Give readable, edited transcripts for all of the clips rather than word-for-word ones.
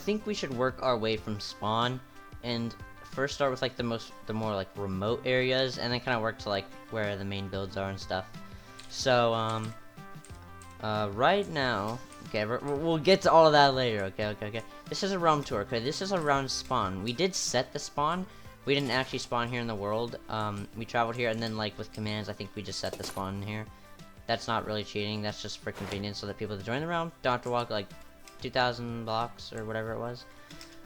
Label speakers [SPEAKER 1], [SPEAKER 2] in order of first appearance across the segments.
[SPEAKER 1] think we should work our way from spawn, and first start with like the more like remote areas, and then kind of work to like where the main builds are and stuff. So right now, okay, we'll get to all of that later. Okay. This is a realm tour. Okay, this is a realm spawn. We did set the spawn. We didn't actually spawn here in the world. We traveled here, and then like with commands, I think we just set the spawn here. That's not really cheating. That's just for convenience, so that people that join the realm don't have to walk like 2,000 blocks or whatever it was.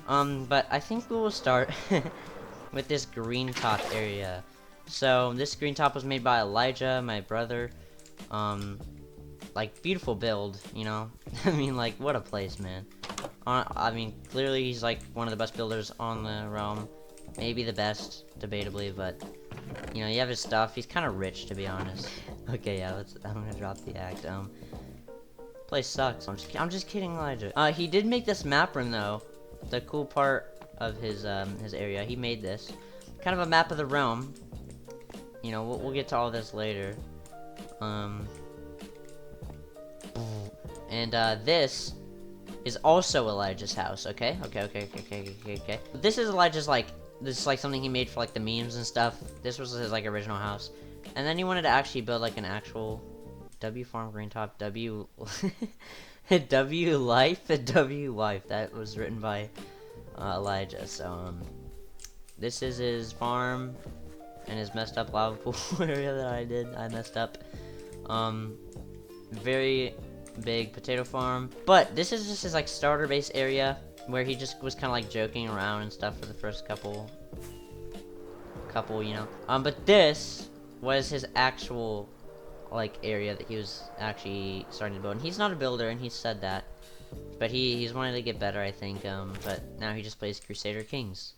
[SPEAKER 1] But I think we will start with this green top area. So this green top was made by Elijah, my brother. Like beautiful build, you know. I mean, like what a place, man. I mean, clearly he's like one of the best builders on the realm, maybe the best, debatably, but you know, you have his stuff. He's kind of rich, to be honest. Okay, yeah, I'm gonna drop the act. Place sucks. I'm just kidding, Elijah. He did make this map room though. The cool part of his area, he made this kind of a map of the realm. You know, we'll get to all this later. And this is also Elijah's house. Okay. This is Elijah's this is like something he made for like the memes and stuff. This was his like original house, and then he wanted to actually build like an actual W farm green top W W life that was written by Elijah. So this is his farm and his messed up lava pool area that I messed up. Very big potato farm, but this is just his like starter base area where he just was kind of like joking around and stuff for the first couple, you know. But this was his actual like area that he was actually starting to build. And he's not a builder, and he said that, but he's wanted to get better, I think. But now he just plays Crusader Kings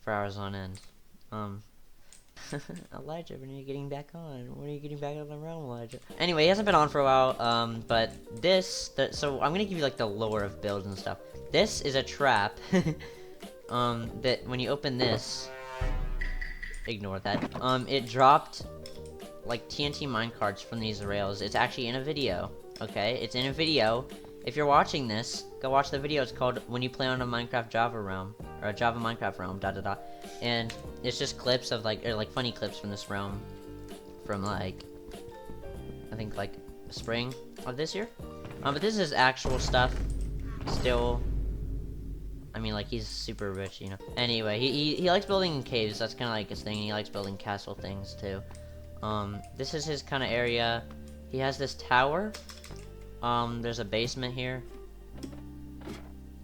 [SPEAKER 1] for hours on end. Elijah, when are you getting back on? When are you getting back on the realm, Elijah? Anyway, he hasn't been on for a while, but so I'm gonna give you like the lore of builds and stuff. This is a trap, that when you open this, ignore that, it dropped like TNT minecarts from these rails. It's actually in a video, okay? It's in a video. If you're watching this, go watch the video. It's called When You Play on a Minecraft Java Realm, or a Java Minecraft Realm, and it's just clips of like funny clips from this realm from like I think like spring of this year. But this is actual stuff still. I mean, like, he's super rich, you know. Anyway, he likes building caves. That's kind of like his thing. He likes building castle things too. This is his kind of area. He has this tower. There's a basement here.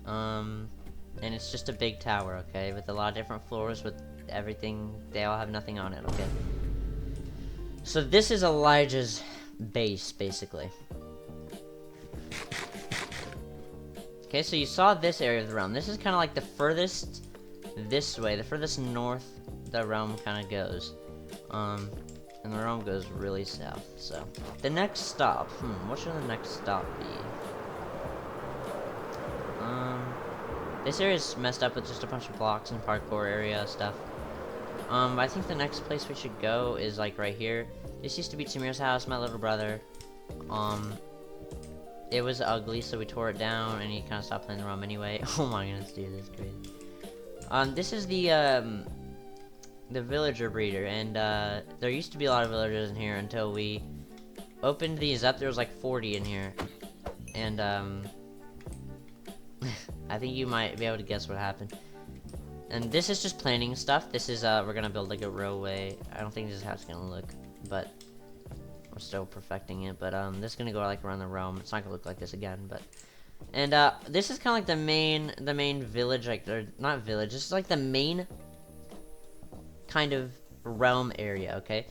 [SPEAKER 1] And it's just a big tower, okay, with a lot of different floors with everything. They all have nothing on it, okay. So this is Elijah's base, basically. Okay, so you saw this area of the realm. This is kind of like the furthest this way, the furthest north the realm kind of goes. And the realm goes really south. So the next stop, what should the next stop be? This area is messed up with just a bunch of blocks and parkour area stuff. I think the next place we should go is like right here. This used to be Tamir's house, my little brother. It was ugly, so we tore it down, and he kind of stopped playing the realm anyway. Oh my goodness, dude, this is crazy. This is the villager breeder, and there used to be a lot of villagers in here until we opened these up. There was like 40 in here, and I think you might be able to guess what happened. And this is just planning stuff. This is we're gonna build like a railway. I don't think this is how it's gonna look, but we're still perfecting it. But this is gonna go like around the realm. It's not gonna look like this again, but and this is kind of like the main village, like or not village. This is like the main kind of realm area. Okay,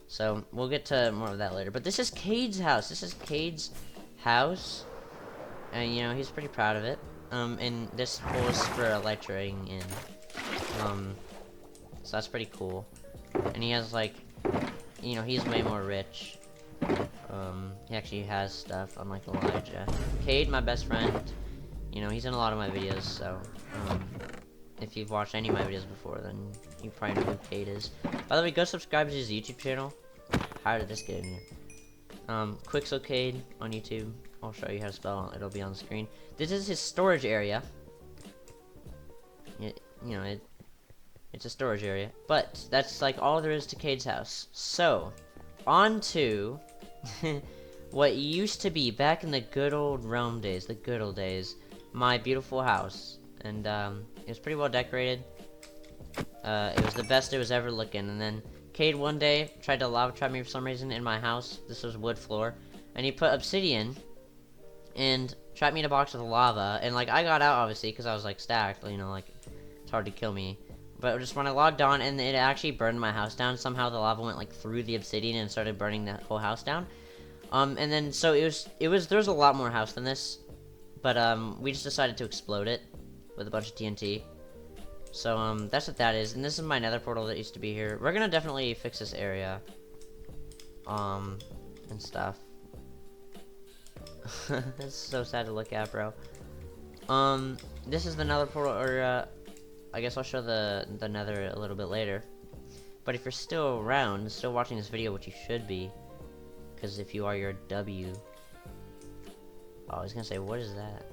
[SPEAKER 1] so we'll get to more of that later. But this is Kade's house. This is Kade's house, and you know he's pretty proud of it. And this hole is for electroing in. So that's pretty cool. And he has like, you know, he's way more rich. He actually has stuff unlike Elijah. Kade, my best friend, you know, he's in a lot of my videos, so, if you've watched any of my videos before, then you probably know who Kade is. By the way, go subscribe to his YouTube channel. How did this get in here? Quixel Kade on YouTube. I'll show you how to spell it. It'll be on the screen. This is his storage area. It's a storage area. But that's like all there is to Kade's house. So, on to what used to be back in the good old realm days, the good old days, my beautiful house. And it was pretty well decorated. It was the best it was ever looking. And then Kade one day tried to lava trap me for some reason in my house. This was wood floor. And he put obsidian and trapped me in a box with lava. And like I got out obviously because I was like stacked, you know, like it's hard to kill me. But just when I logged on and it actually burned my house down, somehow the lava went like through the obsidian and started burning the whole house down. And then so there was a lot more house than this, but we just decided to explode it with a bunch of TNT. So that's what that is. And this is my nether portal that used to be here. We're gonna definitely fix this area and stuff. That's so sad to look at, bro. This is the nether portal, or I guess I'll show the nether a little bit later. But if you're still around, still watching this video, which you should be, because if you are, you're a W. Oh, I was gonna say, what is that?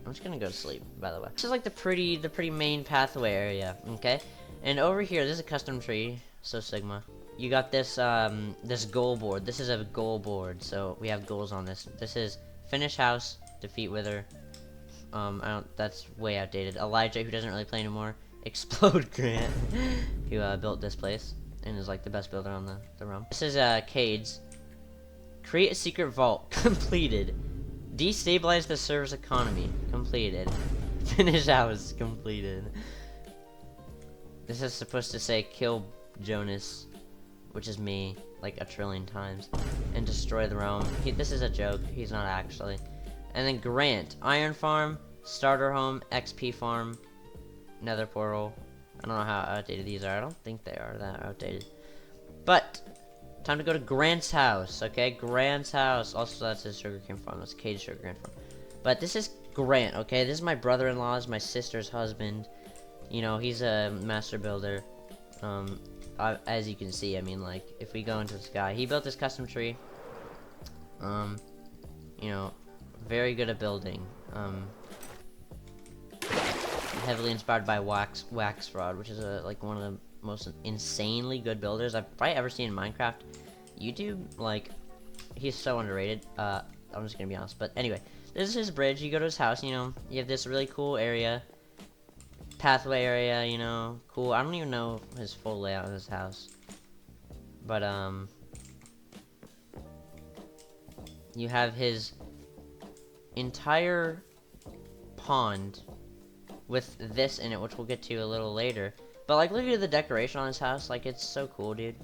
[SPEAKER 1] I'm just gonna go to sleep, by the way. This is like the pretty main pathway area, okay? And over here, this is a custom tree, so Sigma. You got this, this goal board. This is a goal board, so we have goals on this. This is finish house, defeat wither. That's way outdated. Elijah, who doesn't really play anymore. Explode Grant, who built this place and is like the best builder on the realm. This is Kade's. Create a secret vault. Completed. Destabilize the server's economy. Completed. Finish house. Completed. This is supposed to say kill Jonas, which is me, like a trillion times, and destroy the realm. This is a joke. He's not actually. And then Grant. Iron farm. Starter home. XP farm. Nether portal. I don't know how outdated these are. I don't think they are that outdated. But time to go to Grant's house. Okay, Grant's house. Also, that's his sugarcane farm. That's Kade's sugarcane farm. But this is Grant. Okay, this is my brother-in-law's, my sister's husband. You know, he's a master builder. As you can see, I mean, like if we go into this guy, he built this custom tree. You know, very good at building. Heavily inspired by Wax Fraud, which is like one of the most insanely good builders I've probably ever seen in Minecraft YouTube. Like, he's so underrated. I'm just gonna be honest. But anyway, this is his bridge. You go to his house, you know, you have this really cool area, pathway area, you know, cool. I don't even know his full layout of his house, but you have his entire pond with this in it, which we'll get to a little later. But like, look at the decoration on his house. Like, it's so cool, dude.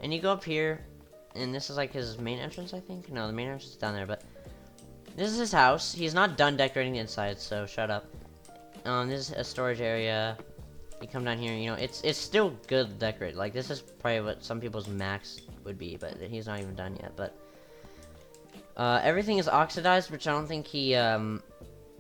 [SPEAKER 1] And you go up here, and this is like his main entrance, I think. No, the main entrance is down there, but this is his house. He's not done decorating the inside, so shut up. This is a storage area. You come down here, you know, it's still good decorated. Like, this is probably what some people's max would be, but he's not even done yet. But everything is oxidized, which I don't think he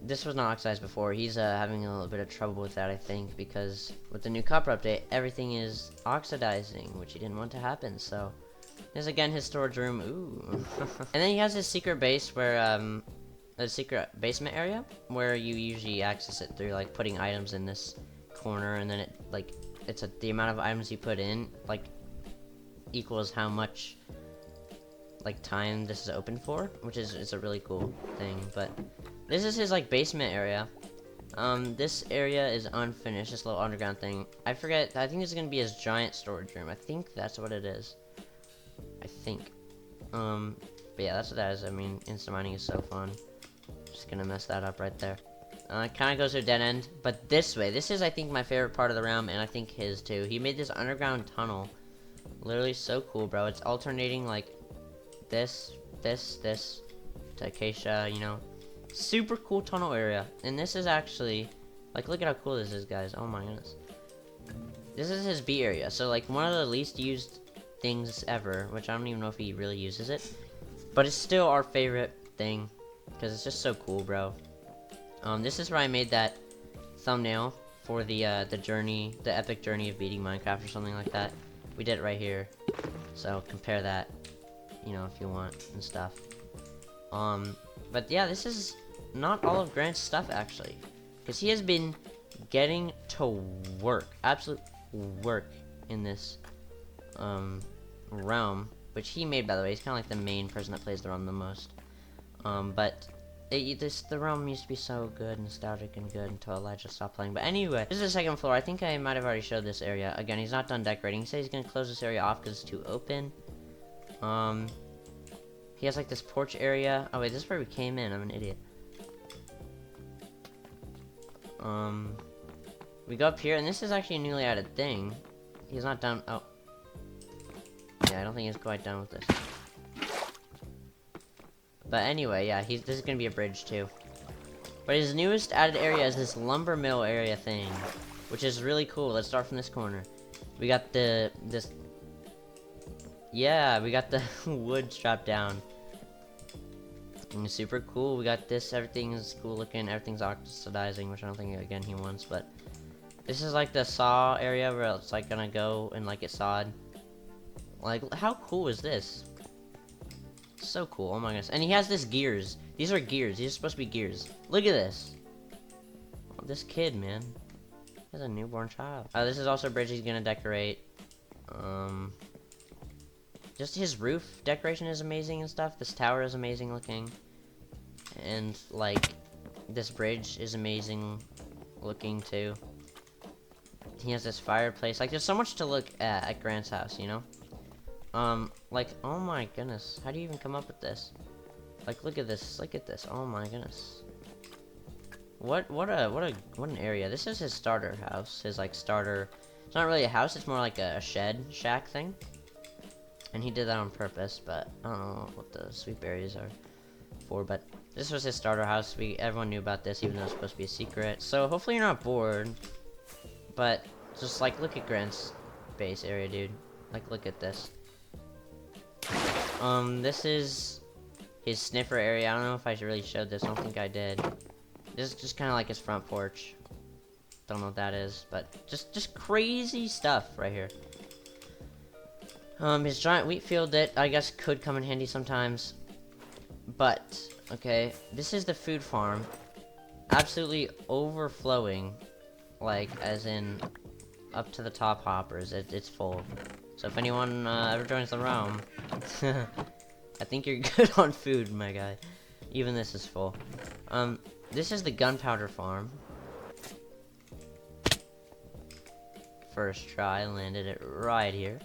[SPEAKER 1] this was not oxidized before. He's having a little bit of trouble with that, I think, because with the new copper update, everything is oxidizing, which he didn't want to happen. So there's again his storage room. Ooh. And then he has his secret base where a secret basement area where you usually access it through like putting items in this corner, and then it like the amount of items you put in like equals how much like time this is open for, which is a really cool thing. But this is his like basement area. This area is unfinished, this little underground thing. I forget, I think this is gonna be his giant storage room. I think that's what it is. I think. But yeah, that's what that is. I mean, instant mining is so fun. Just gonna mess that up right there. It kind of goes to a dead end, but this way. This is, I think, my favorite part of the realm, and I think his too. He made this underground tunnel. Literally so cool, bro. It's alternating like this to acacia, you know. Super cool tunnel area. And this is actually, like, look at how cool this is, guys. Oh my goodness. This is his B area. So, like, one of the least used things ever, which I don't even know if he really uses it. But it's still our favorite thing, because it's just so cool, bro. This is where I made that thumbnail for the journey, the epic journey of beating Minecraft or something like that. We did it right here. So compare that, you know, if you want and stuff. But yeah, this is not all of Grant's stuff, actually. Because he has been getting to work. Absolute work in this realm. Which he made, by the way. He's kind of like the main person that plays the realm the most. But the realm used to be so good, nostalgic and good until Elijah stopped playing. But anyway, this is the second floor. I think I might have already showed this area. Again, he's not done decorating. He said he's going to close this area off because it's too open. He has like this porch area. Oh wait, this is where we came in. I'm an idiot. We go up here, and this is actually a newly added thing. He's not done. Oh. Yeah, I don't think he's quite done with this. But anyway, yeah, this is gonna be a bridge too. But his newest added area is this lumber mill area thing, which is really cool. Let's start from this corner. We got yeah, we got the wood strapped down. And it's super cool. We got this. Everything's cool looking. Everything's oxidizing, which I don't think again he wants. But this is like the saw area where it's like gonna go and like get sawed. Like, how cool is this? So cool. Oh my goodness. And he has this gears. These are gears. These are supposed to be gears. Look at this. Oh, this kid, man. He's a newborn child. This is also a bridge he's gonna decorate. Just his roof decoration is amazing and stuff. This tower is amazing looking. And, like, this bridge is amazing looking, too. He has this fireplace. Like, there's so much to look at Grant's house, you know? Like, oh my goodness. How do you even come up with this? Like, look at this. Look at this. Oh my goodness. What an area. This is his starter house. His, like, starter... It's not really a house. It's more like a shed shack thing. And he did that on purpose, but I don't know what the sweep areas are for, but this was his starter house. Everyone knew about this, even though it's supposed to be a secret. So hopefully you're not bored, but just like look at Grant's base area, dude. Like look at this. This is his sniffer area. I don't know if I really showed this. I don't think I did. This is just kind of like his front porch. Don't know what that is, but just crazy stuff right here. His giant wheat field that I guess could come in handy sometimes. But, okay, this is the food farm. Absolutely overflowing. Like, as in, up to the top hoppers. It's full. So if anyone ever joins the realm, I think you're good on food, my guy. Even this is full. This is the gunpowder farm. First try, landed it right here.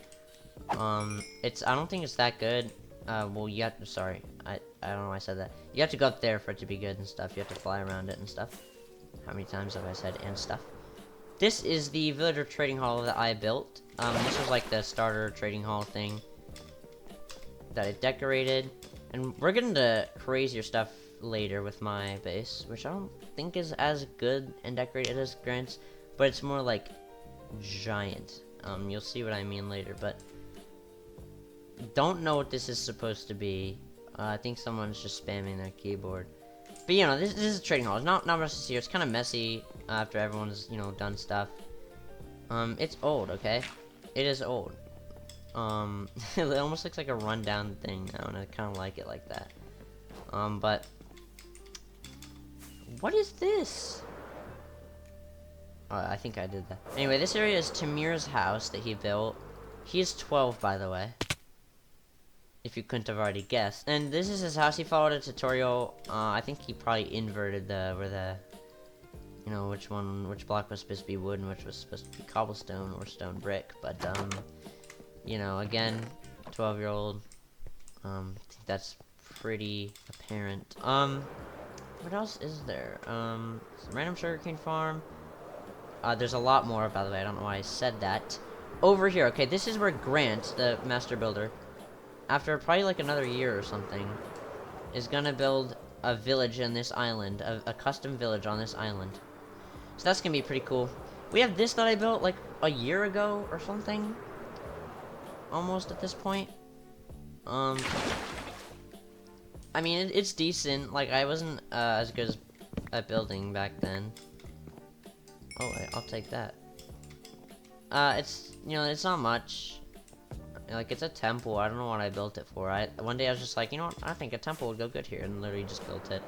[SPEAKER 1] I don't think it's that good. Well, sorry, I don't know why I said that. You have to go up there for it to be good and stuff. You have to fly around it and stuff. How many times have I said and stuff? This is the villager trading hall that I built. This was like the starter trading hall thing that I decorated. And we're getting to crazier stuff later with my base, which I don't think is as good and decorated as Grant's, but it's more like giant. You'll see what I mean later, but don't know what this is supposed to be. I think someone's just spamming their keyboard. But you know, this is a trading hall. It's not much to see here. It's kind of messy after everyone's, you know, done stuff. It's old, okay? It is old. It almost looks like a rundown thing now, and I kind of like it like that. But what is this? I think I did that. Anyway, this area is Tamir's house that he built. He is 12, by the way. If you couldn't have already guessed. And this is his house. He followed a tutorial. I think he probably inverted you know, which block was supposed to be wood and which was supposed to be cobblestone or stone brick. But, you know, again, 12-year-old. I think that's pretty apparent. What else is there? Random sugarcane farm. There's a lot more, by the way. I don't know why I said that. Over here, okay, this is where Grant, the master builder, after probably like another year or something, is gonna build a village in this island, a custom village on this island. So that's gonna be pretty cool. We have this that I built like a year ago or something. Almost at this point. I mean, it's decent. Like, I wasn't as good at building back then. Oh, I'll take that. It's, you know, it's not much. Like, it's a temple. I don't know what I built it for. One day I was just like, you know what? I think a temple would go good here, and literally just built it.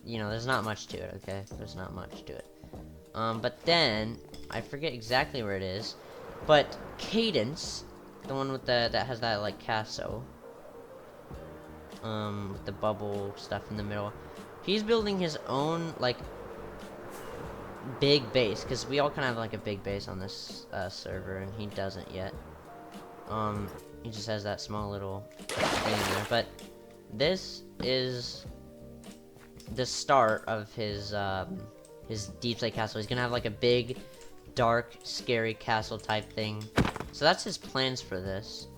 [SPEAKER 1] You know, there's not much to it, okay? There's not much to it. But then, I forget exactly where it is, but Cadence, the one with that has that, like, castle, with the bubble stuff in the middle, he's building his own, like, big base, because we all kind of have, like, a big base on this, server, and he doesn't yet. He just has that small little thing in there, but this is the start of his deep slate castle. He's gonna have like a big, dark, scary castle type thing. So that's his plans for this.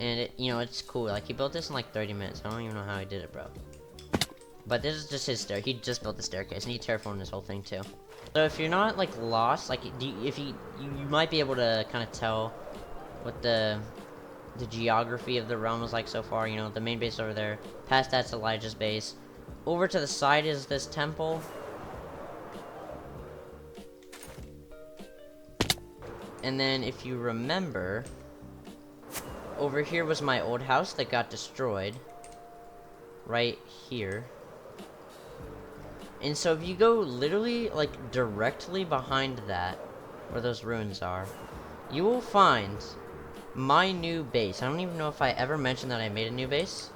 [SPEAKER 1] And it, you know, it's cool. Like, he built this in like 30 minutes. I don't even know how he did it, bro. But this is just his stair. He just built the staircase, and he terraformed this whole thing too. So if you're not like lost, like if you might be able to kind of tell what the geography of the realm is like so far. You know, the main base over there. Past that's Elijah's base. Over to the side is this temple. And then, if you remember, over here was my old house that got destroyed. Right here. And so if you go literally, like, directly behind that, where those ruins are, you will find my new base. I don't even know if I ever mentioned that I made a new base.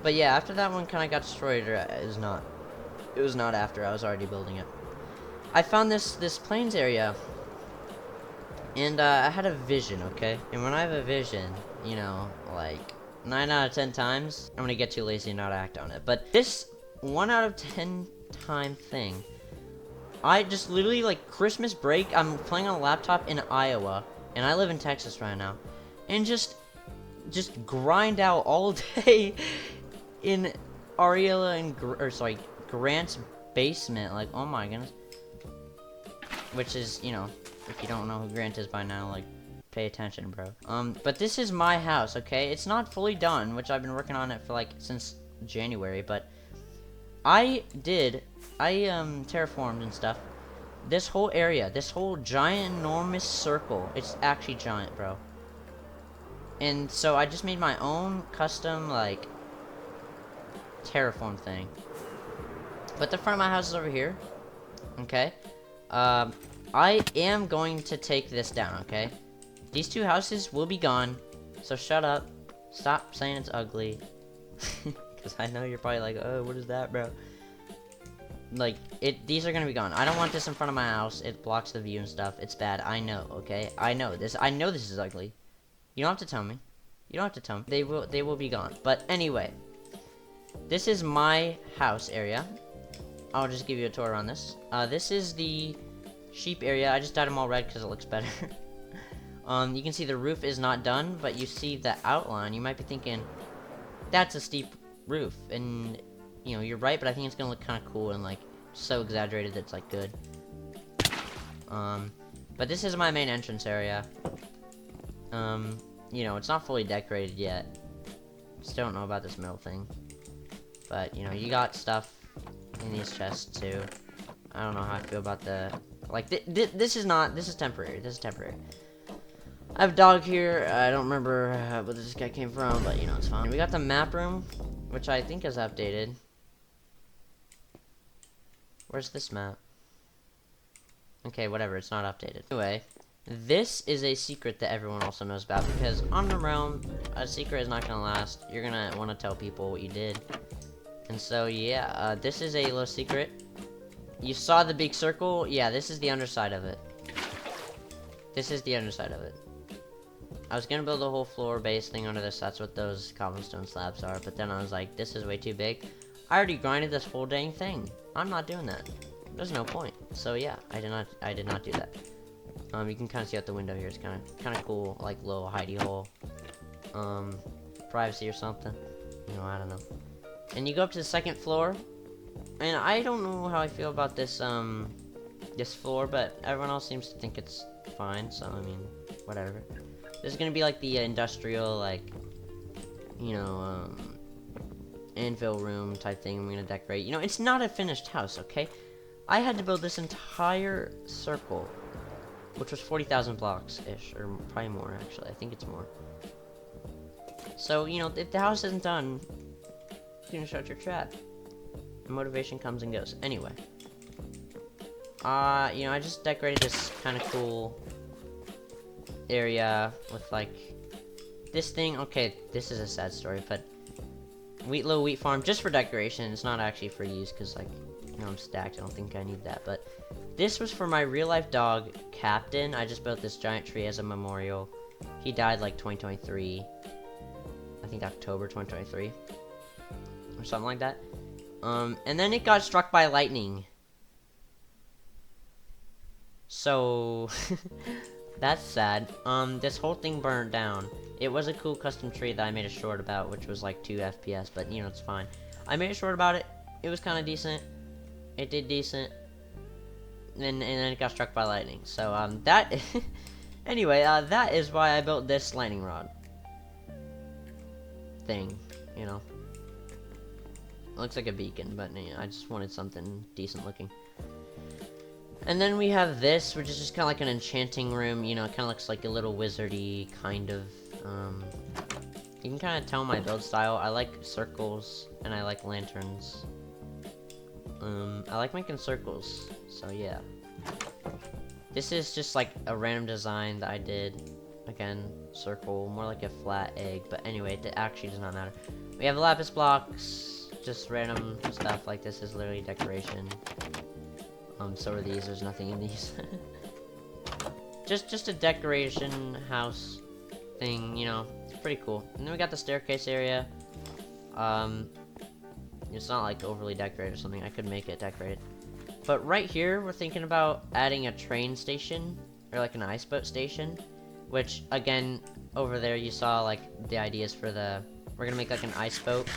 [SPEAKER 1] But yeah, after that one kind of got destroyed, or it was not. It was not after. I was already building it. I found this plains area. And I had a vision, okay? And when I have a vision, you know, like 9 out of 10 times, I'm gonna get too lazy and not act on it. But this 1 out of 10 time thing, I just literally, like, Christmas break, I'm playing on a laptop in Iowa, and I live in Texas right now, and just grind out all day in Ariella and Grant's basement. Like, oh my goodness. Which is, you know, if you don't know who Grant is by now, like, pay attention, bro. But this is my house, okay? It's not fully done, which I've been working on it for, like, since January, but I terraformed and stuff. This whole area, this whole giant, enormous circle, it's actually giant, bro. And so I just made my own custom, like, terraform thing. But the front of my house is over here, okay? I am going to take this down, okay? These two houses will be gone, so shut up. Stop saying it's ugly. Because I know you're probably like, oh, what is that, bro? Like, these are gonna be gone. I don't want this in front of my house. It blocks the view and stuff. It's bad. I know, okay? I know this is ugly. You don't have to tell me. You don't have to tell me. They will be gone. But anyway, this is my house area. I'll just give you a tour around this. This is the sheep area. I just dyed them all red because it looks better. You can see the roof is not done, but you see the outline. You might be thinking, that's a steep roof. And, you know, you're right, but I think it's gonna look kind of cool and, like, so exaggerated that it's, like, good. But this is my main entrance area. You know, it's not fully decorated yet. Still don't know about this middle thing. But, you know, you got stuff in these chests, too. I don't know how I feel about the... Like, this is temporary. This is temporary. I have a dog here. I don't remember where this guy came from, but, you know, it's fine. We got the map room, which I think is updated. Where's this map? Okay, whatever. It's not updated. Anyway, this is a secret that everyone also knows about, because on the realm, a secret is not going to last. You're going to want to tell people what you did. And so, yeah, this is a little secret. You saw the big circle? Yeah, this is the underside of it. This is the underside of it. I was gonna build a whole floor base thing under this. That's what those cobblestone slabs are. But then I was like, this is way too big. I already grinded this whole dang thing. I'm not doing that. There's no point. So yeah, I did not do that. You can kind of see out the window here. It's kind of cool, like little hidey hole. Privacy or something. You know, I don't know. And you go up to the second floor. And I don't know how I feel about this, this floor, but everyone else seems to think it's fine, so, I mean, whatever. This is gonna be, like, the industrial, like, you know, anvil room type thing I'm gonna decorate. You know, it's not a finished house, okay? I had to build this entire circle which was 40,000 blocks-ish, or probably more, actually. I think it's more. So, you know, if the house isn't done, you can shut your trap. And motivation comes and goes. Anyway. You know, I just decorated this kind of cool area with, like, this thing. Okay, this is a sad story, but little wheat farm, just for decoration. It's not actually for use, because, like, you know, I'm stacked. I don't think I need that, but this was for my real-life dog, Captain. I just built this giant tree as a memorial. He died, like, 2023. I think October 2023. Or something like that. And then it got struck by lightning. So, that's sad. This whole thing burned down. It was a cool custom tree that I made a short about, which was like 2 FPS, but you know, it's fine. I made a short about it. It was kind of decent. It did decent. And then it got struck by lightning. So, that... anyway, that is why I built this lightning rod thing, you know. It looks like a beacon, but you know, I just wanted something decent looking. And then we have this, which is just kind of like an enchanting room. You know, it kind of looks like a little wizardy kind of. You can kind of tell my build style. I like circles and I like lanterns. I like making circles, so yeah. This is just like a random design that I did. Again, circle, more like a flat egg. But anyway, it actually does not matter. We have lapis blocks, just random stuff. Like this is literally decoration. So are these. There's nothing in these. just a decoration house thing, you know. It's pretty cool. And then we got the staircase area. It's not like overly decorated or something. I could make it decorated. But right here, we're thinking about adding a train station or like an ice boat station. Which again, over there you saw like the ideas for the. We're gonna make like an ice boat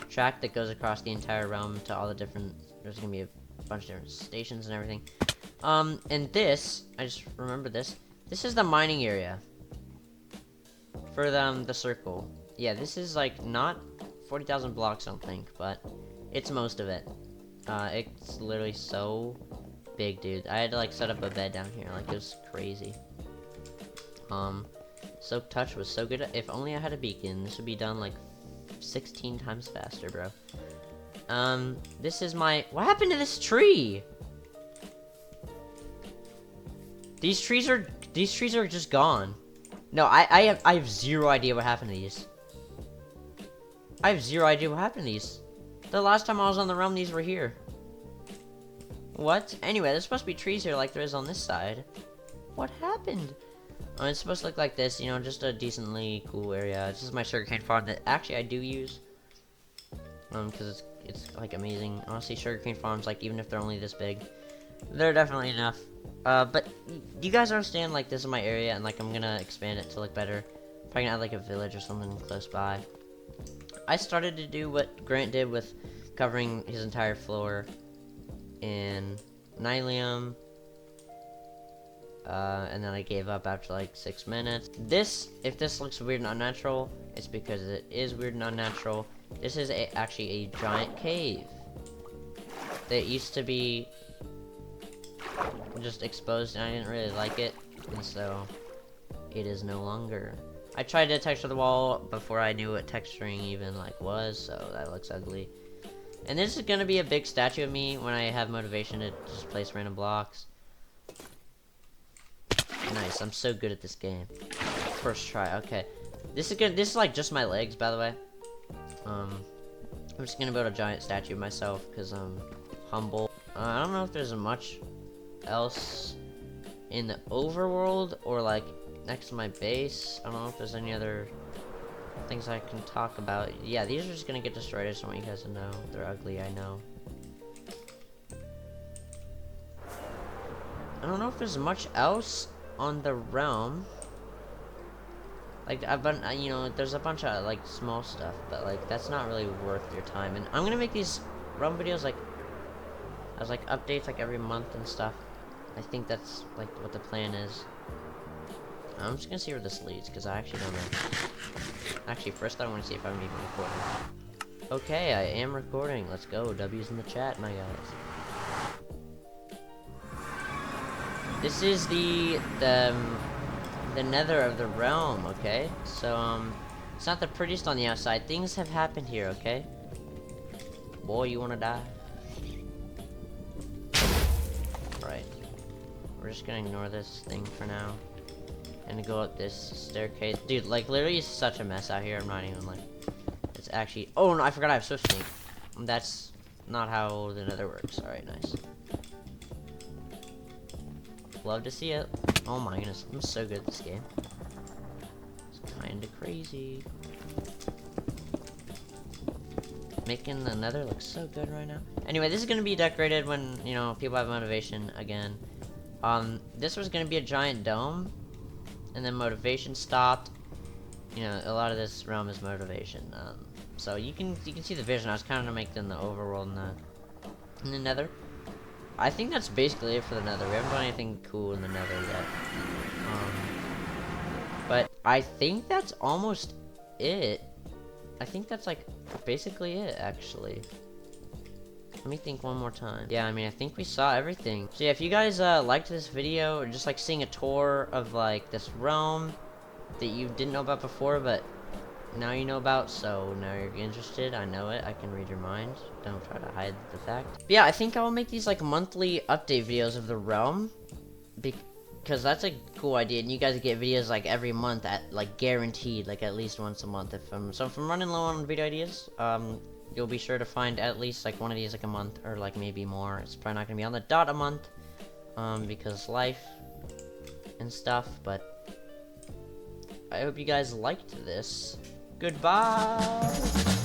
[SPEAKER 1] track that goes across the entire realm to all the different. There's gonna be a bunch of different stations and everything. And this, I just remember this. This is the mining area for the circle. Yeah, this is like not 40,000 blocks, I don't think, but it's most of it. It's literally so big, dude. I had to like set up a bed down here, like it was crazy. Soak touch was so good. If only I had a beacon, this would be done like 16 times faster, bro. This is my... What happened to this tree? These trees are just gone. No, I have zero idea what happened to these. I have zero idea what happened to these. The last time I was on the realm, these were here. What? Anyway, there's supposed to be trees here like there is on this side. What happened? It's supposed to look like this, you know, just a decently cool area. This is my sugarcane farm that actually I do use. Because it's like amazing. Honestly, sugarcane farms, like even if they're only this big, they're definitely enough. But you guys understand, like this is my area, and like I'm gonna expand it to look better. Probably gonna add like a village or something close by. I started to do what Grant did with covering his entire floor in nylium. And then I gave up after like 6 minutes. If this looks weird and unnatural, it's because it is weird and unnatural. This is actually a giant cave that used to be just exposed, and I didn't really like it, and so it is no longer. I tried to texture the wall before I knew what texturing even like was, so that looks ugly. And this is gonna be a big statue of me when I have motivation to just place random blocks. Nice, I'm so good at this game. First try, okay. This is like just my legs, by the way. I'm just gonna build a giant statue of myself because I'm humble. I don't know if there's much else in the overworld or like next to my base. I don't know if there's any other things I can talk about. Yeah, these are just gonna get destroyed. I just want you guys to know. They're ugly, I know. I don't know if there's much else on the realm. Like, you know, there's a bunch of, like, small stuff, but, like, that's not really worth your time. And I'm gonna make these realm videos, like, as, like, updates, like, every month and stuff. I think that's, like, what the plan is. I'm just gonna see where this leads, because I actually don't know. Actually, first I want to see if I'm even recording. Okay, I am recording. Let's go. W's in the chat, my guys. this is the Nether of the realm, okay? So, it's not the prettiest on the outside. Things have happened here, okay? Boy, you wanna die? Right. We're just gonna ignore this thing for now. And go up this staircase. Dude, like, literally, it's such a mess out here. I'm not even, like... It's actually... Oh, no, I forgot I have Swift Sneak. That's not how the Nether works. Alright, nice. Love to see it. Oh my goodness, I'm so good at this game. It's kinda crazy. Making the Nether look so good right now. Anyway, this is gonna be decorated when, you know, people have motivation again. This was gonna be a giant dome, and then motivation stopped. You know, a lot of this realm is motivation. So you can see the vision. I was kind of making the overworld in the Nether. I think that's basically it for the Nether. We haven't done anything cool in the Nether yet. But I think that's almost it. I think that's like basically it, actually. Let me think one more time. Yeah, I mean, I think we saw everything. So yeah, if you guys liked this video, or just like seeing a tour of like this realm that you didn't know about before, but now you know about, so now you're interested. I know it. I can read your mind. Don't try to hide the fact. But yeah, I think I will make these like monthly update videos of the realm, because that's a cool idea, and you guys get videos like every month, at like guaranteed, like at least once a month. If I'm running low on video ideas, you'll be sure to find at least like one of these like a month, or like maybe more. It's probably not gonna be on the dot a month, because life and stuff. But I hope you guys liked this. Goodbye.